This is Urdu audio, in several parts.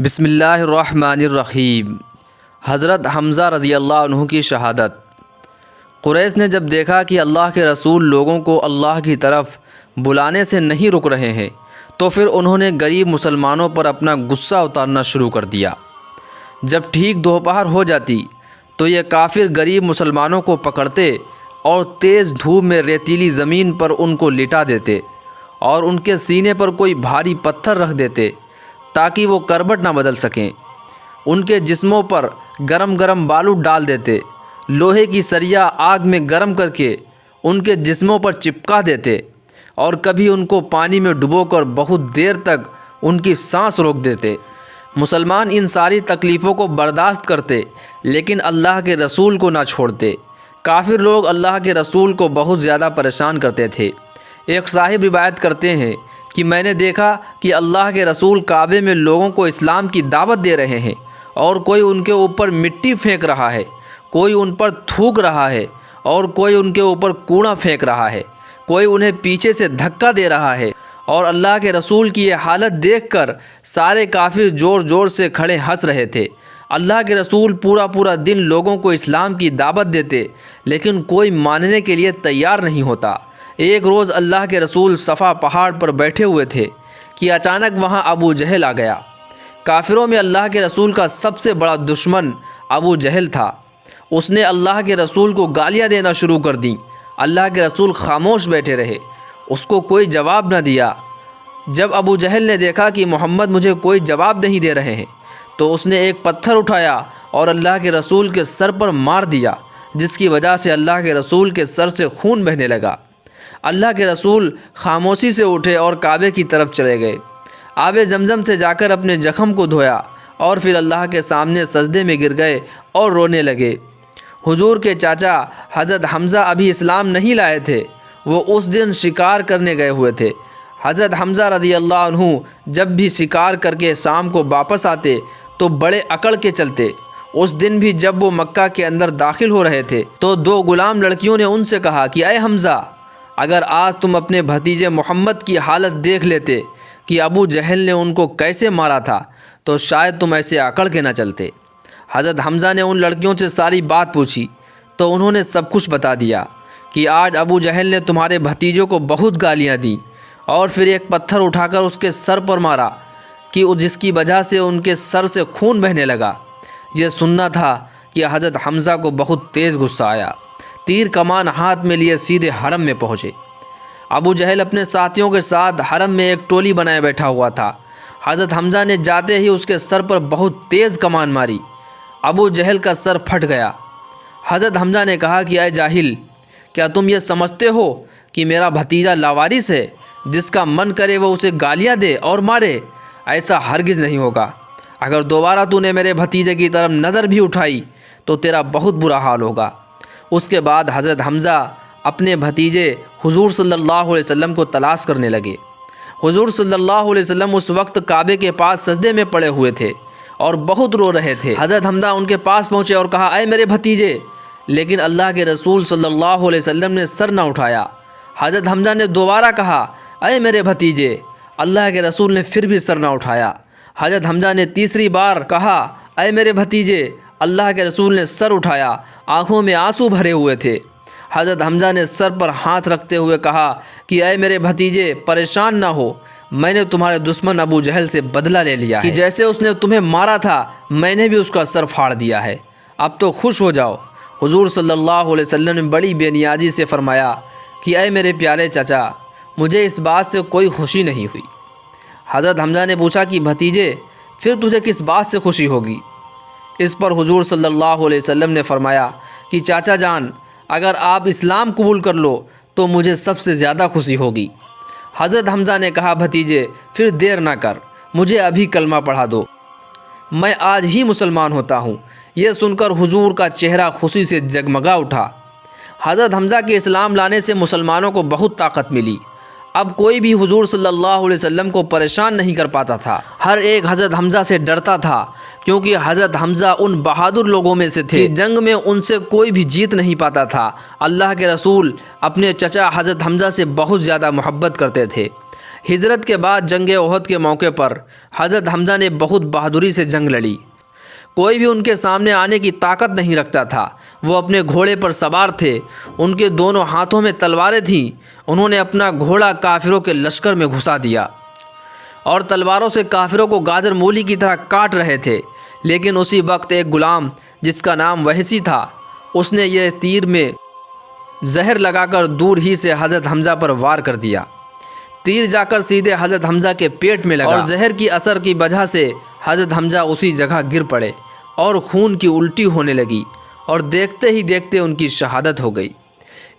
بسم اللہ الرحمن الرحیم۔ حضرت حمزہ رضی اللہ عنہ کی شہادت۔ قریش نے جب دیکھا کہ اللہ کے رسول لوگوں کو اللہ کی طرف بلانے سے نہیں رک رہے ہیں تو پھر انہوں نے غریب مسلمانوں پر اپنا غصہ اتارنا شروع کر دیا۔ جب ٹھیک دوپہر ہو جاتی تو یہ کافر غریب مسلمانوں کو پکڑتے اور تیز دھوپ میں ریتیلی زمین پر ان کو لٹا دیتے اور ان کے سینے پر کوئی بھاری پتھر رکھ دیتے تاکہ وہ کربٹ نہ بدل سکیں۔ ان کے جسموں پر گرم گرم بالو ڈال دیتے، لوہے کی سریا آگ میں گرم کر کے ان کے جسموں پر چپکا دیتے اور کبھی ان کو پانی میں ڈبو کر بہت دیر تک ان کی سانس روک دیتے۔ مسلمان ان ساری تکلیفوں کو برداشت کرتے لیکن اللہ کے رسول کو نہ چھوڑتے۔ کافر لوگ اللہ کے رسول کو بہت زیادہ پریشان کرتے تھے۔ ایک صاحب روایت کرتے ہیں کہ میں نے دیکھا کہ اللہ کے رسول کعبے میں لوگوں کو اسلام کی دعوت دے رہے ہیں اور کوئی ان کے اوپر مٹی پھینک رہا ہے، کوئی ان پر تھوک رہا ہے اور کوئی ان کے اوپر کوڑا پھینک رہا ہے، کوئی انہیں پیچھے سے دھکا دے رہا ہے، اور اللہ کے رسول کی یہ حالت دیکھ کر سارے کافر زور زور سے کھڑے ہنس رہے تھے۔ اللہ کے رسول پورا دن لوگوں کو اسلام کی دعوت دیتے لیکن کوئی ماننے کے لیے تیار نہیں ہوتا۔ ایک روز اللہ کے رسول صفا پہاڑ پر بیٹھے ہوئے تھے کہ اچانک وہاں ابو جہل آ گیا۔ کافروں میں اللہ کے رسول کا سب سے بڑا دشمن ابو جہل تھا۔ اس نے اللہ کے رسول کو گالیاں دینا شروع کر دیں۔ اللہ کے رسول خاموش بیٹھے رہے، اس کو کوئی جواب نہ دیا۔ جب ابو جہل نے دیکھا کہ محمد مجھے کوئی جواب نہیں دے رہے ہیں تو اس نے ایک پتھر اٹھایا اور اللہ کے رسول کے سر پر مار دیا، جس کی وجہ سے اللہ کے رسول کے سر سے خون بہنے لگا۔ اللہ کے رسول خاموشی سے اٹھے اور کعبے کی طرف چلے گئے۔ آب زمزم سے جا کر اپنے زخم کو دھویا اور پھر اللہ کے سامنے سجدے میں گر گئے اور رونے لگے۔ حضور کے چاچا حضرت حمزہ ابھی اسلام نہیں لائے تھے، وہ اس دن شکار کرنے گئے ہوئے تھے۔ حضرت حمزہ رضی اللہ عنہ جب بھی شکار کر کے شام کو واپس آتے تو بڑے اکڑ کے چلتے۔ اس دن بھی جب وہ مکہ کے اندر داخل ہو رہے تھے تو دو غلام لڑکیوں نے ان سے کہا کہ اے حمزہ، اگر آج تم اپنے بھتیجے محمد کی حالت دیکھ لیتے کہ ابو جہل نے ان کو کیسے مارا تھا تو شاید تم ایسے اکڑ کے نہ چلتے۔ حضرت حمزہ نے ان لڑکیوں سے ساری بات پوچھی تو انہوں نے سب کچھ بتا دیا کہ آج ابو جہل نے تمہارے بھتیجوں کو بہت گالیاں دیں اور پھر ایک پتھر اٹھا کر اس کے سر پر مارا کہ جس کی وجہ سے ان کے سر سے خون بہنے لگا۔ یہ سننا تھا کہ حضرت حمزہ کو بہت تیز غصہ آیا۔ تیر کمان ہاتھ میں لیے سیدھے حرم میں پہنچے۔ ابو جہل اپنے ساتھیوں کے ساتھ حرم میں ایک ٹولی بنائے بیٹھا ہوا تھا۔ حضرت حمزہ نے جاتے ہی اس کے سر پر بہت تیز کمان ماری۔ ابو جہل کا سر پھٹ گیا۔ حضرت حمزہ نے کہا کہ اے جاہل، کیا تم یہ سمجھتے ہو کہ میرا بھتیجا لاوارث ہے، جس کا من کرے وہ اسے گالیاں دے اور مارے؟ ایسا ہرگز نہیں ہوگا۔ اگر دوبارہ تو نے میرے بھتیجے کی طرف نظر بھی اٹھائی تو تیرا بہت برا حال ہوگا۔ اس کے بعد حضرت حمزہ اپنے بھتیجے حضور صلی اللہ علیہ وسلم کو تلاش کرنے لگے۔ حضور صلی اللہ علیہ وسلم اس وقت کعبے کے پاس سجدے میں پڑے ہوئے تھے اور بہت رو رہے تھے۔ حضرت حمزہ ان کے پاس پہنچے اور کہا اے میرے بھتیجے، لیکن اللہ کے رسول صلی اللہ علیہ وسلم نے سر نہ اٹھایا۔ حضرت حمزہ نے دوبارہ کہا اے میرے بھتیجے، اللہ کے رسول نے پھر بھی سر نہ اٹھایا۔ حضرت حمزہ نے تیسری بار کہا اے میرے بھتیجے، اللہ کے رسول نے سر اٹھایا، آنکھوں میں آنسو بھرے ہوئے تھے۔ حضرت حمزہ نے سر پر ہاتھ رکھتے ہوئے کہا کہ اے میرے بھتیجے، پریشان نہ ہو، میں نے تمہارے دشمن ابو جہل سے بدلہ لے لیا ہے کہ جیسے اس نے تمہیں مارا تھا میں نے بھی اس کا سر پھاڑ دیا ہے، اب تو خوش ہو جاؤ۔ حضور صلی اللہ علیہ وسلم نے بڑی بے نیازی سے فرمایا کہ اے میرے پیارے چچا، مجھے اس بات سے کوئی خوشی نہیں ہوئی۔ حضرت حمزہ نے پوچھا کہ بھتیجے، پھر تجھے کس بات سے خوشی ہوگی؟ اس پر حضور صلی اللہ علیہ وسلم نے فرمایا کہ چاچا جان، اگر آپ اسلام قبول کر لو تو مجھے سب سے زیادہ خوشی ہوگی۔ حضرت حمزہ نے کہا بھتیجے، پھر دیر نہ کر، مجھے ابھی کلمہ پڑھا دو، میں آج ہی مسلمان ہوتا ہوں۔ یہ سن کر حضور کا چہرہ خوشی سے جگمگا اٹھا۔ حضرت حمزہ کے اسلام لانے سے مسلمانوں کو بہت طاقت ملی۔ اب کوئی بھی حضور صلی اللہ علیہ وسلم کو پریشان نہیں کر پاتا تھا۔ ہر ایک حضرت حمزہ سے ڈرتا تھا، کیونکہ حضرت حمزہ ان بہادر لوگوں میں سے تھے کہ جنگ میں ان سے کوئی بھی جیت نہیں پاتا تھا۔ اللہ کے رسول اپنے چچا حضرت حمزہ سے بہت زیادہ محبت کرتے تھے۔ ہجرت کے بعد جنگ احد کے موقع پر حضرت حمزہ نے بہت بہادری سے جنگ لڑی۔ کوئی بھی ان کے سامنے آنے کی طاقت نہیں رکھتا تھا۔ وہ اپنے گھوڑے پر سوار تھے، ان کے دونوں ہاتھوں میں تلواریں تھیں۔ انہوں نے اپنا گھوڑا کافروں کے لشکر میں گھسا دیا اور تلواروں سے کافروں کو گاجر مولی کی طرح کاٹ رہے تھے، لیکن اسی وقت ایک غلام جس کا نام وحشی تھا، اس نے یہ تیر میں زہر لگا کر دور ہی سے حضرت حمزہ پر وار کر دیا۔ تیر جا کر سیدھے حضرت حمزہ کے پیٹ میں لگا اور زہر کی اثر کی وجہ سے حضرت حمزہ اسی جگہ گر پڑے اور خون کی الٹی ہونے لگی اور دیکھتے ہی دیکھتے ان کی شہادت ہو گئی۔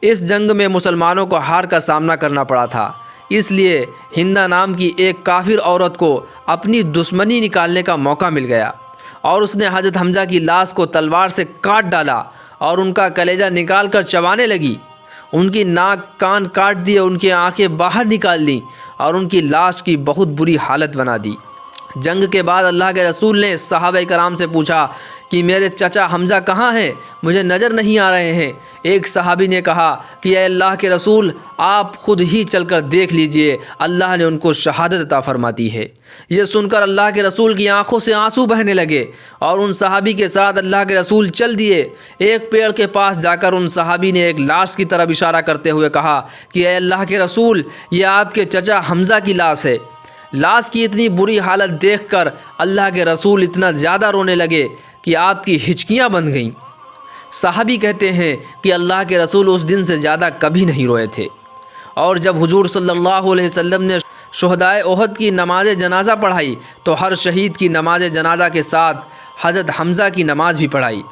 اس جنگ میں مسلمانوں کو ہار کا سامنا کرنا پڑا تھا، اس لیے ہندہ نام کی ایک کافر عورت کو اپنی دشمنی نکالنے کا موقع مل گیا اور اس نے حضرت حمزہ کی لاش کو تلوار سے کاٹ ڈالا اور ان کا کلیجہ نکال کر چبانے لگی۔ ان کی ناک کان کاٹ دیے، ان کی آنکھیں باہر نکال لیں اور ان کی لاش کی بہت بری حالت بنا دی۔ جنگ کے بعد اللہ کے رسول نے صحابہ کرام سے پوچھا کہ میرے چچا حمزہ کہاں ہیں؟ مجھے نظر نہیں آ رہے ہیں۔ ایک صحابی نے کہا کہ اے اللہ کے رسول، آپ خود ہی چل کر دیکھ لیجئے، اللہ نے ان کو شہادت عطا فرما دی ہے۔ یہ سن کر اللہ کے رسول کی آنکھوں سے آنسو بہنے لگے اور ان صحابی کے ساتھ اللہ کے رسول چل دیے۔ ایک پیڑ کے پاس جا کر ان صحابی نے ایک لاش کی طرف اشارہ کرتے ہوئے کہا کہ اے اللہ کے رسول، یہ آپ کے چچا حمزہ کی لاش ہے۔ لاش کی اتنی بری حالت دیکھ کر اللہ کے رسول اتنا زیادہ رونے لگے کہ آپ کی ہچکیاں بن گئیں۔ صحابی کہتے ہیں کہ اللہ کے رسول اس دن سے زیادہ کبھی نہیں روئے تھے۔ اور جب حضور صلی اللہ علیہ وسلم نے شہدائے احد کی نماز جنازہ پڑھائی تو ہر شہید کی نماز جنازہ کے ساتھ حضرت حمزہ کی نماز بھی پڑھائی۔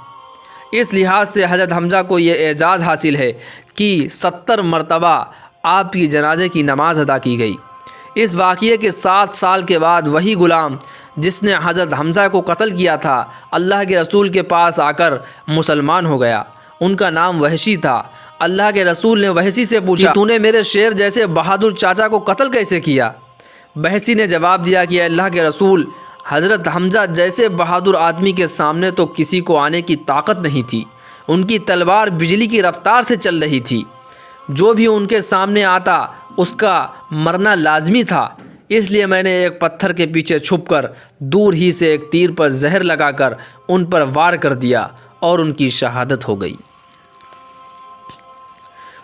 اس لحاظ سے حضرت حمزہ کو یہ اعزاز حاصل ہے کہ 70 مرتبہ آپ کی جنازے کی نماز ادا کی گئی۔ اس واقعے کے 7 سال کے بعد وہی غلام جس نے حضرت حمزہ کو قتل کیا تھا، اللہ کے رسول کے پاس آ کر مسلمان ہو گیا۔ ان کا نام وحشی تھا۔ اللہ کے رسول نے وحشی سے پوچھا، تو نے میرے شیر جیسے بہادر چاچا کو قتل کیسے کیا؟ وحشی نے جواب دیا کہ اللہ کے رسول، حضرت حمزہ جیسے بہادر آدمی کے سامنے تو کسی کو آنے کی طاقت نہیں تھی۔ ان کی تلوار بجلی کی رفتار سے چل رہی تھی، جو بھی ان کے سامنے آتا اس کا مرنا لازمی تھا۔ اس لیے میں نے ایک پتھر کے پیچھے چھپ کر دور ہی سے ایک تیر پر زہر لگا کر ان پر وار کر دیا اور ان کی شہادت ہو گئی۔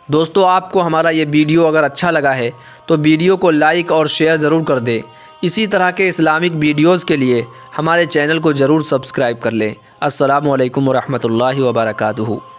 دوستو، آپ کو ہمارا یہ ویڈیو اگر اچھا لگا ہے تو ویڈیو کو لائک اور شیئر ضرور کر دیں۔ اسی طرح کے اسلامک ویڈیوز کے لیے ہمارے چینل کو ضرور سبسکرائب کر لیں۔ السلام علیکم ورحمۃ اللہ وبرکاتہ۔